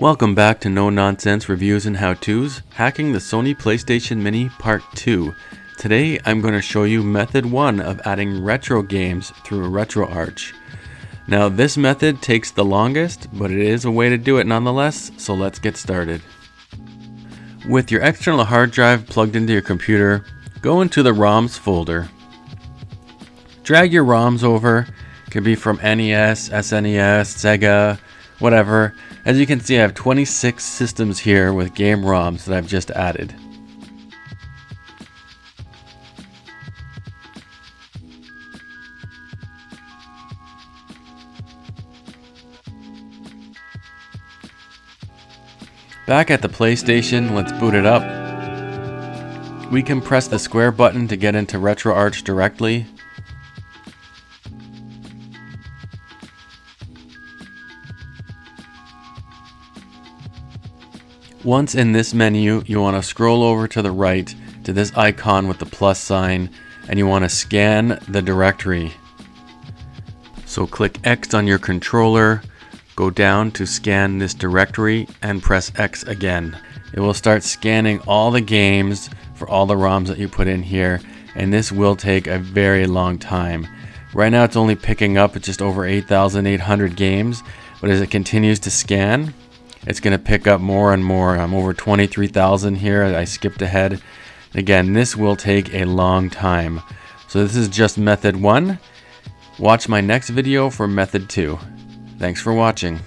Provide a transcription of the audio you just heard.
Welcome back to No Nonsense Reviews and How-Tos, Hacking the Sony PlayStation Mini Part 2. Today I'm going to show you method 1 of adding retro games through RetroArch. Now this method takes the longest, but it is a way to do it nonetheless, so let's get started. With your external hard drive plugged into your computer, go into the ROMs folder. Drag your ROMs over. It could be from NES, SNES, Sega, whatever. As you can see, I have 26 systems here with game ROMs that I've just added. Back at the PlayStation, let's boot it up. We can press the square button to get into RetroArch directly. Once in this menu, you want to scroll over to the right to this icon with the plus sign, and you want to scan the directory. So click X on your controller, go down to scan this directory, and press X again. It will start scanning all the games for all the ROMs that you put in here, and this will take a very long time. Right now it's only picking up just over 8,800 games, but as it continues to scan, it's going to pick up more and more. I'm over 23,000 here. I skipped ahead. Again, this will take a long time. So this is just method 1. Watch my next video for method 2. Thanks for watching.